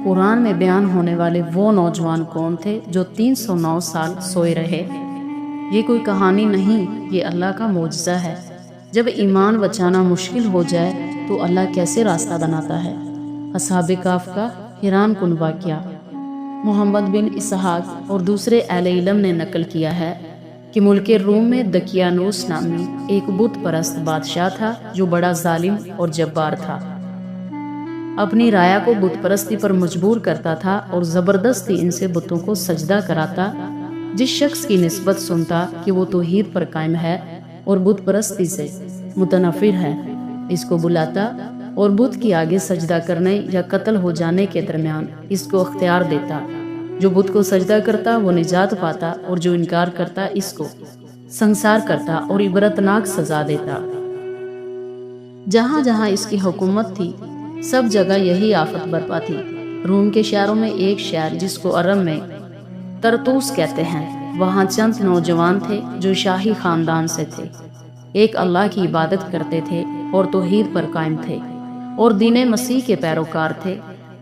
قرآن میں بیان ہونے والے وہ نوجوان کون تھے جو 309 سال سوئے رہے؟ یہ کوئی کہانی نہیں، یہ اللہ کا معجزہ ہے۔ جب ایمان بچانا مشکل ہو جائے تو اللہ کیسے راستہ بناتا ہے۔ اصحاب کہف کا حیران کن واقعہ۔ محمد بن اسحاق اور دوسرے اہل علم نے نقل کیا ہے کہ ملک روم میں دقیانوس نامی ایک بت پرست بادشاہ تھا جو بڑا ظالم اور جبار تھا۔ اپنی رعایا کو بت پرستی پر مجبور کرتا تھا اور زبردستی ان سے بتوں کو سجدہ کراتا۔ جس شخص کی نسبت سنتا کہ وہ توحید پر قائم ہے اور بت پرستی سے متنفر ہے، اس کو بلاتا اور بت کی آگے سجدہ کرنے یا قتل ہو جانے کے درمیان اس کو اختیار دیتا۔ جو بت کو سجدہ کرتا وہ نجات پاتا اور جو انکار کرتا اس کو سنسار کرتا اور عبرتناک سزا دیتا۔ جہاں جہاں اس کی حکومت تھی سب جگہ یہی آفت برپا تھی۔ روم کے شہروں میں ایک شہر جس کو عرب میں ترتوس کہتے ہیں، وہاں چند نوجوان تھے جو شاہی خاندان سے تھے۔ ایک اللہ کی عبادت کرتے تھے اور توحید پر قائم تھے اور دین مسیح کے پیروکار تھے،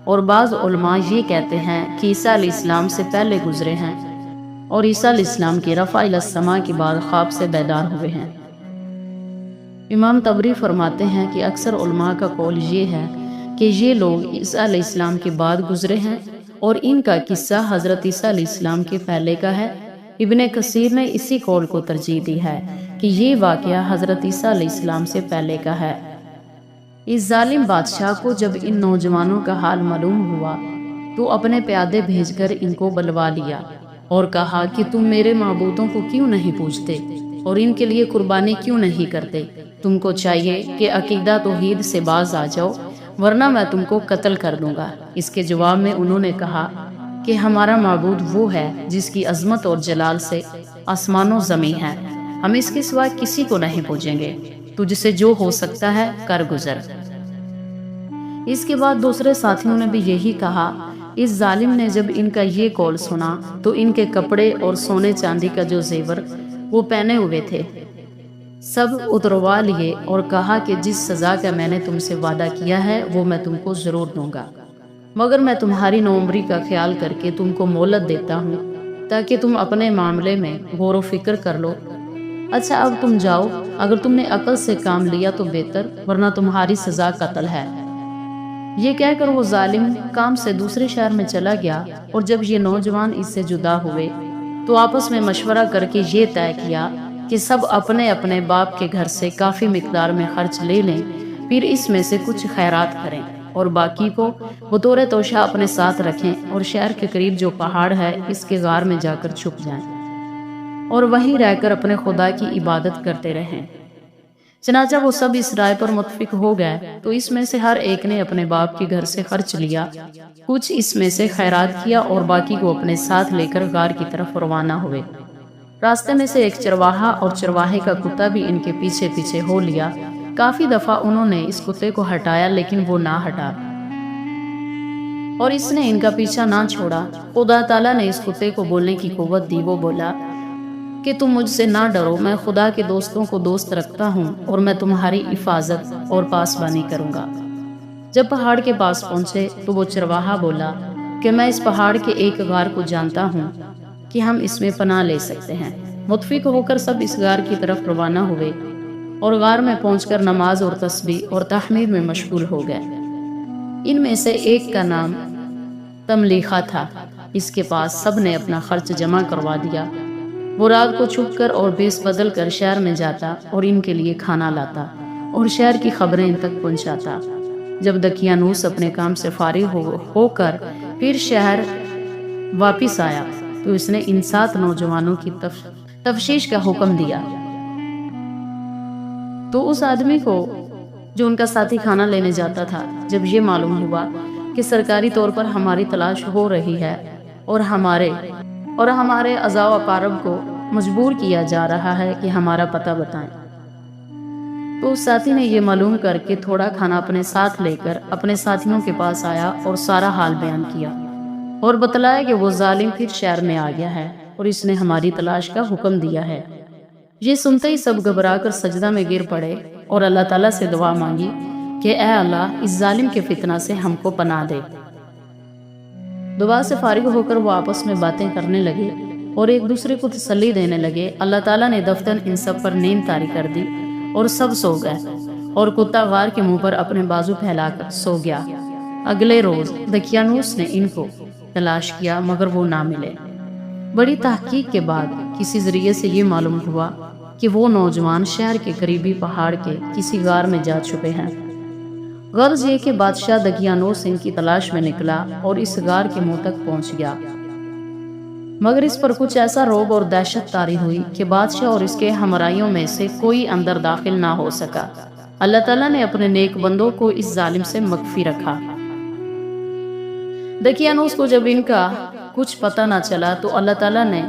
اور بعض علماء یہ کہتے ہیں کہ عیسیٰ علیہ السلام سے پہلے گزرے ہیں اور عیسیٰ علیہ السلام کی رفع الی السماء کے بعد خواب سے بیدار ہوئے ہیں۔ امام طبری فرماتے ہیں کہ اکثر علماء کا قول یہ ہے کہ یہ لوگ عیسیٰ علیہ السلام کے بعد گزرے ہیں اور ان کا قصہ حضرت عیسیٰ علیہ السلام کے پہلے کا ہے۔ ابن کثیر نے اسی قول کو ترجیح دی ہے کہ یہ واقعہ حضرت عیسیٰ علیہ السلام سے پہلے کا ہے۔ اس ظالم بادشاہ کو جب ان نوجوانوں کا حال معلوم ہوا تو اپنے پیادے بھیج کر ان کو بلوا لیا اور کہا کہ تم میرے معبودوں کو کیوں نہیں پوجتے اور ان کے لیے قربانی کیوں نہیں کرتے؟ تم کو چاہیے کہ عقیدہ توحید سے باز آ جاؤ ورنہ میں تم کو قتل کر دوں گا۔ اس کے جواب میں انہوں نے کہا کہ ہمارا معبود وہ ہے جس کی عظمت اور جلال سے آسمان و زمین ہے، ہم اس کے سوا کسی کو نہیں پوجیں گے، تجھ سے جو ہو سکتا ہے کر گزر۔ اس کے بعد دوسرے ساتھیوں نے بھی یہی کہا۔ اس ظالم نے جب ان کا یہ قول سنا تو ان کے کپڑے اور سونے چاندی کا جو زیور وہ پہنے ہوئے تھے سب اتروا لیے اور کہا کہ جس سزا کا میں نے تم سے وعدہ کیا ہے وہ میں تم کو ضرور دوں گا، مگر میں تمہاری نوعمری کا خیال کر کے تم کو مہلت دیتا ہوں تاکہ تم اپنے معاملے میں غور و فکر کر لو۔ اچھا اب تم جاؤ، اگر تم نے عقل سے کام لیا تو بہتر، ورنہ تمہاری سزا قتل ہے۔ یہ کہہ کر وہ ظالم کام سے دوسرے شہر میں چلا گیا، اور جب یہ نوجوان اس سے جدا ہوئے تو آپس میں مشورہ کر کے یہ طے کیا کہ سب اپنے اپنے باپ کے گھر سے کافی مقدار میں خرچ لے لیں، پھر اس میں سے کچھ خیرات کریں اور باقی کو بطور توشہ اپنے ساتھ رکھیں اور شہر کے قریب جو پہاڑ ہے اس کے غار میں جا کر چھپ جائیں اور وہیں رہ کر اپنے خدا کی عبادت کرتے رہیں۔ چنانچہ وہ سب اس رائے پر متفق ہو گئے تو اس میں سے ہر ایک نے اپنے باپ کے گھر سے خرچ لیا، کچھ اس میں سے خیرات کیا اور باقی کو اپنے ساتھ لے کر غار کی طرف روانہ ہوئے۔ راستے میں سے ایک چرواہا اور چرواہے کا کتا بھی ان کے پیچھے پیچھے ہو لیا۔ کافی دفعہ انہوں نے اس کتے کو ہٹایا لیکن وہ نہ ہٹا اور اس نے ان کا پیچھا نہ چھوڑا۔ خدا تعالیٰ نے اس کتے کو بولنے کی قوت دی۔ وہ بولا کہ تم مجھ سے نہ ڈرو، میں خدا کے دوستوں کو دوست رکھتا ہوں اور میں تمہاری حفاظت اور پاسبانی کروں گا۔ جب پہاڑ کے پاس پہنچے تو وہ چرواہا بولا کہ میں اس پہاڑ کے ایک غار کو جانتا ہوں کہ ہم اس میں پناہ لے سکتے ہیں۔ متفق ہو کر سب اس غار کی طرف روانہ ہوئے اور غار میں پہنچ کر نماز اور تسبیح اور تحمید میں مشغول ہو گئے۔ ان میں سے ایک کا نام تملیخہ تھا، اس کے پاس سب نے اپنا خرچ جمع کروا دیا۔ وہ رات کو چھپ کر اور بیس بدل کر شہر میں جاتا اور ان کے لیے کھانا لاتا اور شہر کی خبریں ان تک پہنچاتا۔ جب دقیانوس اپنے کام سے فارغ ہو کر پھر شہر واپس آیا تو اس نے ان 7 نوجوانوں کی تفتیش کا حکم دیا۔ تو اس آدمی کو جو ان کا ساتھی کھانا لینے جاتا تھا جب یہ معلوم ہوا کہ سرکاری طور پر ہماری تلاش ہو رہی ہے اور ہمارے اعضاء و اقارب کو مجبور کیا جا رہا ہے کہ ہمارا پتہ بتائیں، تو اس ساتھی نے یہ معلوم کر کے تھوڑا کھانا اپنے ساتھ لے کر اپنے ساتھیوں کے پاس آیا اور سارا حال بیان کیا اور بتلایا کہ وہ ظالم پھر شہر میں آ گیا ہے اور اس نے ہماری تلاش کا حکم دیا ہے۔ یہ سنتے ہی سب گھبرا کر سجدہ میں گر پڑے اور اللہ تعالیٰ سے دعا مانگی کہ اے اللہ اس ظالم کے فتنہ سے ہم کو پناہ دے۔ دعا سے فارغ ہو کر وہ آپس میں باتیں کرنے لگے اور ایک دوسرے کو تسلی دینے لگے۔ اللہ تعالیٰ نے دفتن ان سب پر نیند طاری کر دی اور سب سو گئے، اور کتا غار کے منہ پر اپنے بازو پھیلا کر سو گیا۔ اگلے روز دقیانوس نے ان کو تلاش کیا مگر وہ نہ ملے۔ بڑی تحقیق کے بعد کسی ذریعے سے یہ معلوم ہوا کہ وہ نوجوان شہر کے قریبی پہاڑ کے کسی غار میں جا چھپے ہیں۔ غرض یہ کہ بادشاہ دقیانوس ان کی تلاش میں نکلا اور اس غار کے منہ تک پہنچ گیا، مگر اس پر کچھ ایسا رعب اور دہشت طاری ہوئی کہ بادشاہ اور اس کے ہمراہیوں میں سے کوئی اندر داخل نہ ہو سکا۔ اللہ تعالیٰ نے اپنے نیک بندوں کو اس ظالم سے مخفی رکھا۔ دقیانوس کو جب ان کا کچھ پتہ نہ چلا تو اللہ تعالیٰ نے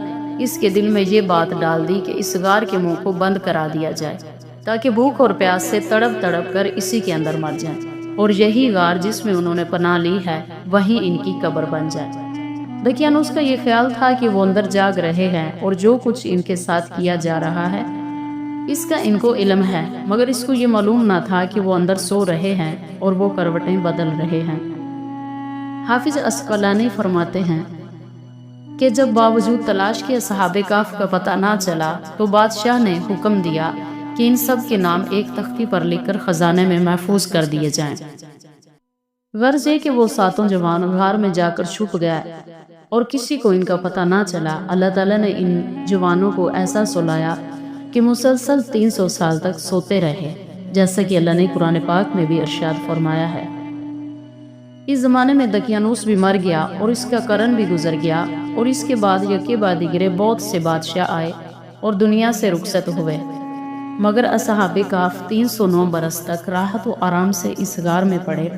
اس کے دل میں یہ بات ڈال دی کہ اس غار کے منہ کو بند کرا دیا جائے تاکہ بھوک اور پیاس سے تڑپ تڑپ کر اسی کے اندر مر جائیں، اور یہی غار جس میں انہوں نے پناہ لی ہے وہیں ان کی قبر بن جائے۔ دقیانوس کا یہ خیال تھا کہ وہ اندر جاگ رہے ہیں اور جو کچھ ان کے ساتھ کیا جا رہا ہے اس کا ان کو علم ہے، مگر اس کو یہ معلوم نہ تھا کہ وہ اندر سو رہے ہیں اور وہ کروٹیں بدل رہے ہیں۔ حافظ عسقلانی فرماتے ہیں کہ جب باوجود تلاش کے اصحاب کہف کا پتہ نہ چلا تو بادشاہ نے حکم دیا کہ ان سب کے نام ایک تختی پر لکھ کر خزانے میں محفوظ کر دیے جائیں۔ غرض یہ کہ وہ ساتوں جوان غار میں جا کر چھپ گیا اور کسی کو ان کا پتہ نہ چلا۔ اللہ تعالیٰ نے ان جوانوں کو ایسا سلایا کہ مسلسل 300 سال تک سوتے رہے، جیسا کہ اللہ نے قرآن پاک میں بھی ارشاد فرمایا ہے۔ اس زمانے میں دقیانوس بھی مر گیا اور اس کا قرن بھی گزر گیا، اور اس کے بعد یکے بعد دیگرے بہت سے بادشاہ آئے اور دنیا سے رخصت ہوئے، مگر اصحاب کہف 309 برس تک راحت و آرام سے اس غار میں پڑے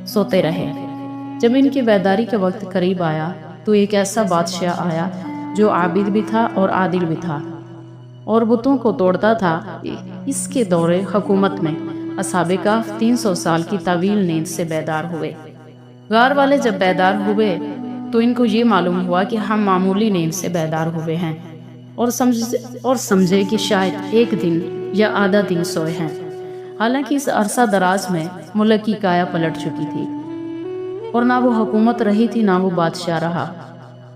سوتے رہے۔ جب ان کی بیداری کا وقت قریب آیا تو ایک ایسا بادشاہ آیا جو عابد بھی تھا اور عادل بھی تھا اور بتوں کو توڑتا تھا۔ اس کے دور حکومت میں اصحاب کہف 300 سال کی طویل نیند سے بیدار ہوئے۔ غار والے جب بیدار ہوئے تو ان کو یہ معلوم ہوا کہ ہم معمولی نیند سے بیدار ہوئے ہیں، اور سمجھے کہ شاید ایک دن یا آدھا دن سوئے ہیں۔ حالانکہ اس عرصہ دراز میں ملک کی کایا پلٹ چکی تھی اور نہ وہ حکومت رہی تھی نہ وہ بادشاہ رہا۔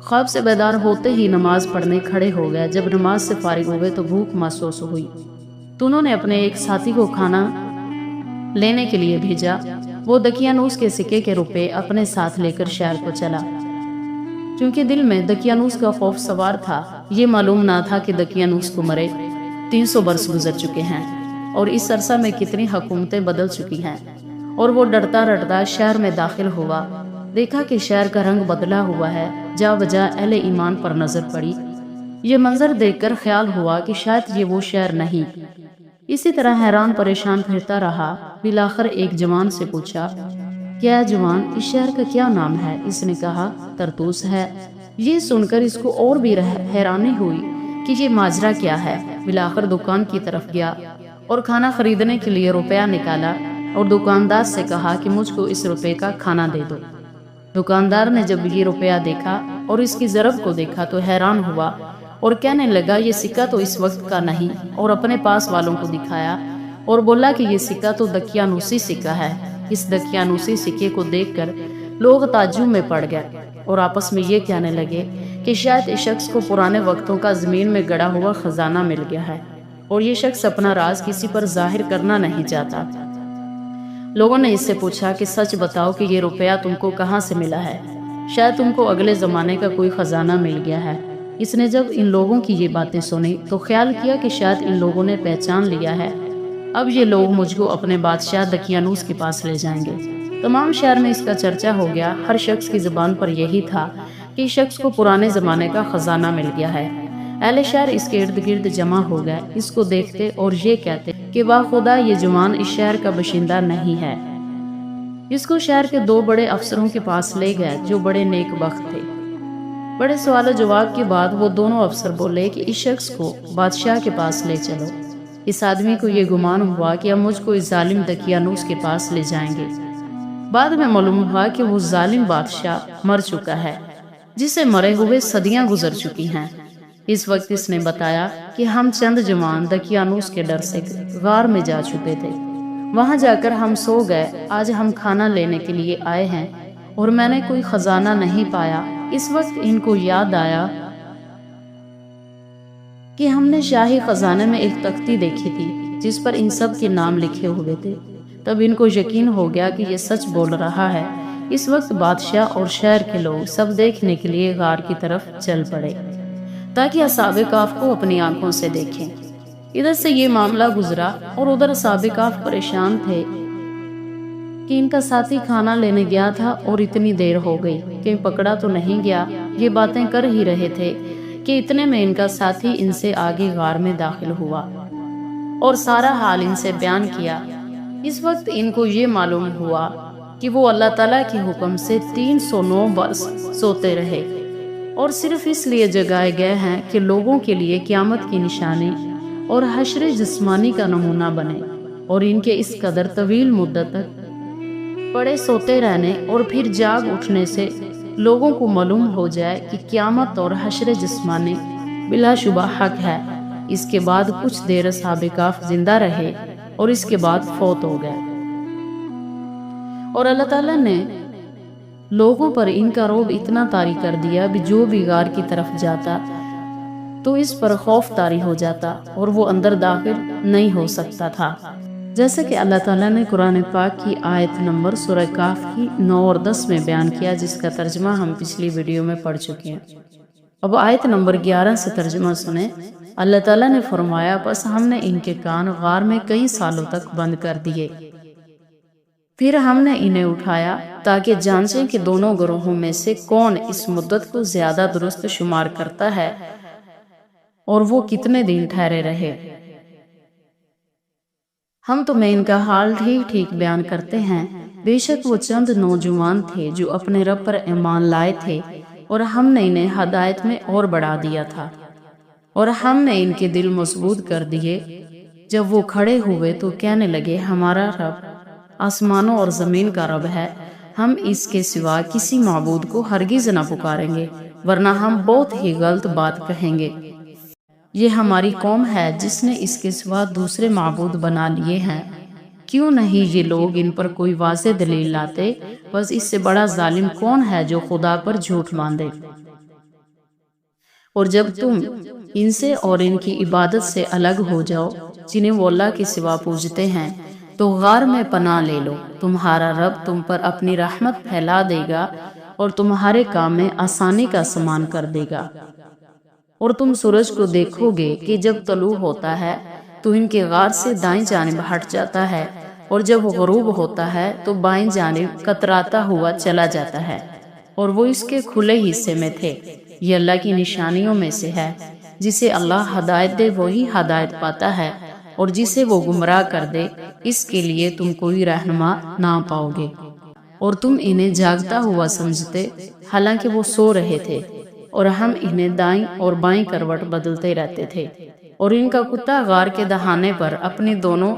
خواب سے بیدار ہوتے ہی نماز پڑھنے کھڑے ہو گئے۔ جب نماز سے فارغ ہوئے تو بھوک محسوس ہوئی تو انہوں نے اپنے ایک ساتھی کو کھانا لینے کے لیے بھیجا۔ وہ دقیانوس کے سکے کے روپے اپنے ساتھ لے کر شہر کو چلا۔ چونکہ دل میں دقیانوس کا خوف سوار تھا، یہ معلوم نہ تھا کہ دقیانوس کو مرے 300 برس گزر چکے ہیں اور اس عرصہ میں کتنی حکومتیں بدل چکی ہیں۔ اور وہ ڈرتا ڈرتا شہر میں داخل ہوا، دیکھا کہ شہر کا رنگ بدلا ہوا ہے، جا بجا اہل ایمان پر نظر پڑی۔ یہ منظر دیکھ کر خیال ہوا کہ شاید یہ وہ شہر نہیں۔ اسی طرح حیران پریشان پھرتا رہا۔ بالآخر ایک جوان سے پوچھا، کیا جوان اس شہر کا کیا نام ہے؟ اس نے کہا طرطوس ہے۔ یہ سن کر اس کو اور بھی حیرانی ہوئی کہ یہ ماجرا کیا ہے۔ بالآخر دکان کی طرف گیا اور کھانا خریدنے کے لیے روپیہ نکالا اور دکاندار سے کہا کہ مجھ کو اس روپے کا کھانا دے دو۔ دکاندار نے جب یہ روپیہ دیکھا اور اس کی ضرب کو دیکھا تو حیران ہوا اور کہنے لگا یہ سکہ تو اس وقت کا نہیں، اور اپنے پاس والوں کو دکھایا اور بولا کہ یہ سکہ تو دقیانوسی سکہ ہے۔ اس دقیانوسی سکے کو دیکھ کر لوگ تعجب میں پڑ گئے اور آپس میں یہ کہنے لگے کہ شاید اس شخص کو پرانے وقتوں کا زمین میں گڑا ہوا خزانہ مل گیا ہے اور یہ شخص اپنا راز کسی پر ظاہر کرنا نہیں چاہتا۔ لوگوں نے اس سے پوچھا کہ سچ بتاؤ کہ یہ روپیہ تم کو کہاں سے ملا ہے؟ شاید تم کو اگلے زمانے کا کوئی خزانہ مل گیا ہے۔ اس نے جب ان لوگوں کی یہ باتیں سنی تو خیال کیا کہ شاید ان لوگوں نے پہچان لیا ہے، اب یہ لوگ مجھ کو اپنے بادشاہ دقیانوس کے پاس لے جائیں گے۔ تمام شہر میں اس کا چرچا ہو گیا، ہر شخص کی زبان پر یہی تھا کہ اس شخص کو پرانے زمانے کا خزانہ مل گیا ہے۔ اہل شہر اس کے ارد گرد جمع ہو گئے، اس کو دیکھتے اور یہ کہتے کہ واہ خدا، یہ جوان اس شہر کا باشندہ نہیں ہے۔ اس کو شہر کے 2 بڑے افسروں کے پاس لے گئے جو بڑے نیک بخت تھے۔ بڑے سوال و جواب کے بعد وہ دونوں افسر بولے کہ اس شخص کو بادشاہ کے پاس لے چلو۔ اس آدمی کو یہ گمان ہوا کہ اب مجھ کو اس ظالم دقیانوس کے پاس لے جائیں گے۔ بعد میں معلوم ہوا کہ وہ ظالم بادشاہ مر چکا ہے، جسے مرے ہوئے صدیاں گزر چکی ہیں۔ اس وقت اس نے بتایا کہ ہم چند جوان دقیانوس کے ڈر سے غار میں جا چکے تھے، وہاں جا کر ہم سو گئے، آج ہم کھانا لینے کے لیے آئے ہیں اور میں نے کوئی خزانہ نہیں پایا۔ اس وقت ان کو یاد آیا کہ ہم نے شاہی خزانے میں ایک تختی دیکھی تھی جس پر ان سب کے نام لکھے ہوئے تھے۔ تب ان کو یقین ہو گیا کہ یہ سچ بول رہا ہے۔ اس وقت بادشاہ اور شہر کے لوگ سب دیکھنے کے لیے غار کی طرف چل پڑے تاکہ اصحاب کہف کو اپنی آنکھوں سے دیکھیں۔ ادھر سے یہ معاملہ گزرا اور ادھر اصحاب کہف پریشان تھے کہ ان کا ساتھی کھانا لینے گیا تھا اور اتنی دیر ہو گئی کہ پکڑا تو نہیں گیا۔ یہ باتیں کر ہی رہے تھے کہ اتنے میں ان کا ساتھی ان سے آگے غار میں داخل ہوا اور سارا حال ان سے بیان کیا۔ اس وقت ان کو یہ معلوم ہوا کہ وہ اللہ تعالیٰ کے حکم سے 309 برس سوتے رہے اور صرف اس لیے جگائے گئے ہیں کہ لوگوں کے لیے قیامت کی نشانی اور حشر جسمانی کا نمونہ بنے، اور ان کے اس قدر طویل مدت تک پڑے سوتے رہنے اور پھر جاگ اٹھنے سے لوگوں کو معلوم ہو جائے کہ قیامت اور حشر جسمانی بلا شبہ حق ہے۔ اس کے بعد کچھ دیر اصحاب کہف زندہ رہے اور اس کے بعد فوت ہو گئے، اور اللہ تعالیٰ نے لوگوں پر ان کا رعب اتنا طاری کر دیا کہ جو بھی غار کی طرف جاتا تو اس پر خوف طاری ہو جاتا اور وہ اندر داخل نہیں ہو سکتا تھا، جیسے کہ اللہ تعالیٰ نے قرآن پاک کی آیت نمبر سورہ کہف کی 9 اور 10 میں بیان کیا، جس کا ترجمہ ہم پچھلی ویڈیو میں پڑھ چکے ہیں۔ اب آیت نمبر 11 سے ترجمہ سنیں۔ اللہ تعالیٰ نے فرمایا، پس ہم نے ان کے کان غار میں کئی سالوں تک بند کر دیے، پھر ہم نے انہیں اٹھایا تاکہ جانچیں کہ دونوں گروہوں میں سے کون اس مدت کو زیادہ درست شمار کرتا ہے اور وہ کتنے دن ٹھہرے رہے۔ ہم تمہیں ان کا حال ٹھیک ٹھیک بیان کرتے ہیں۔ بے شک وہ چند نوجوان تھے جو اپنے رب پر ایمان لائے تھے، اور ہم نے انہیں ہدایت میں اور بڑھا دیا تھا، اور ہم نے ان کے دل مضبوط کر دیے۔ جب وہ کھڑے ہوئے تو کہنے لگے، ہمارا رب آسمانوں اور زمین کا رب ہے، ہم اس کے سوا کسی معبود کو ہرگز نہ پکاریں گے، ورنہ ہم بہت ہی غلط بات کہیں گے۔ یہ ہماری قوم ہے جس نے اس کے سوا دوسرے معبود بنا لیے ہیں۔ کیوں نہیں یہ لوگ ان پر کوئی واضح دلیل لاتے؟ بس اس سے بڑا ظالم کون ہے جو خدا پر جھوٹ باندھے؟ اور جب تم ان سے اور ان کی عبادت سے الگ ہو جاؤ جنہیں وہ اللہ کے سوا پوجتے ہیں تو غار میں پناہ لے لو، تمہارا رب تم پر اپنی رحمت پھیلا دے گا اور تمہارے کام میں آسانی کا سامان کر دے گا۔ اور تم سورج کو دیکھو گے کہ جب طلوع ہوتا ہے تو ان کے غار سے دائیں جانب ہٹ جاتا ہے، اور جب غروب ہوتا ہے تو بائیں جانب کتراتا ہوا چلا جاتا ہے، اور وہ اس کے کھلے حصے میں تھے۔ یہ اللہ کی نشانیوں میں سے ہے، جسے اللہ ہدایت دے وہی ہدایت پاتا ہے، اور جسے وہ گمراہ کر دے اس کے لیے تم کوئی رہنما نہ پاؤ گے۔ اور تم انہیں جاگتا ہوا سمجھتے حالانکہ وہ سو رہے تھے، اور ہم انہیں دائیں اور بائیں کروٹ بدلتے رہتے تھے، اور ان کا کتا غار کے دہانے پر اپنی دونوں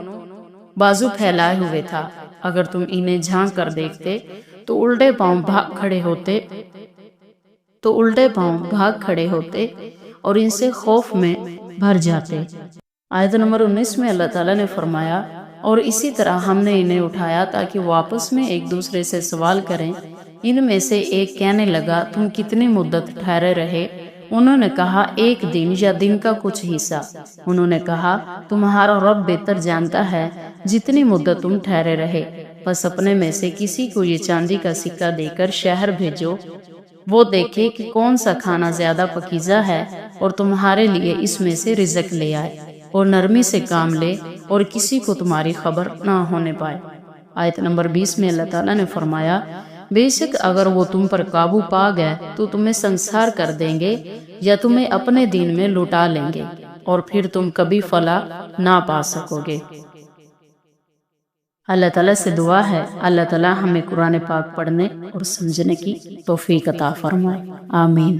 بازو پھیلائے ہوئے تھا۔ اگر تم انہیں جھانک کر دیکھتے تو الٹے پاؤں بھاگ کھڑے ہوتے اور ان سے خوف میں بھر جاتے۔ آیت نمبر 19 میں اللہ تعالیٰ نے فرمایا، اور اسی طرح ہم نے انہیں اٹھایا تاکہ وہ آپس میں ایک دوسرے سے سوال کریں۔ ان میں سے ایک کہنے لگا، تم کتنی مدت ٹھہرے رہے؟ انہوں نے کہا، 1 دن یا دن کا کچھ حصہ۔ انہوں نے کہا، تمہارا رب بہتر جانتا ہے جتنی مدت تم ٹھہرے رہے، بس اپنے میں سے کسی کو یہ چاندی کا سکہ دے کر شہر بھیجو، وہ دیکھے کہ کون سا کھانا زیادہ پکیزہ ہے اور تمہارے لیے اس میں سے رزق لے آئے، اور نرمی سے کام لے اور کسی کو تمہاری خبر نہ ہونے پائے۔ آیت نمبر 20 میں اللہ تعالیٰ نے فرمایا، بے شک اگر وہ تم پر قابو پا گئے تو تمہیں سنسار کر دیں گے یا تمہیں اپنے دین میں لوٹا لیں گے، اور پھر تم کبھی فلاح نہ پا سکو گے۔ اللہ تعالیٰ سے دعا ہے اللہ تعالیٰ ہمیں قرآن پاک پڑھنے اور سمجھنے کی توفیق عطا فرمائے، آمین۔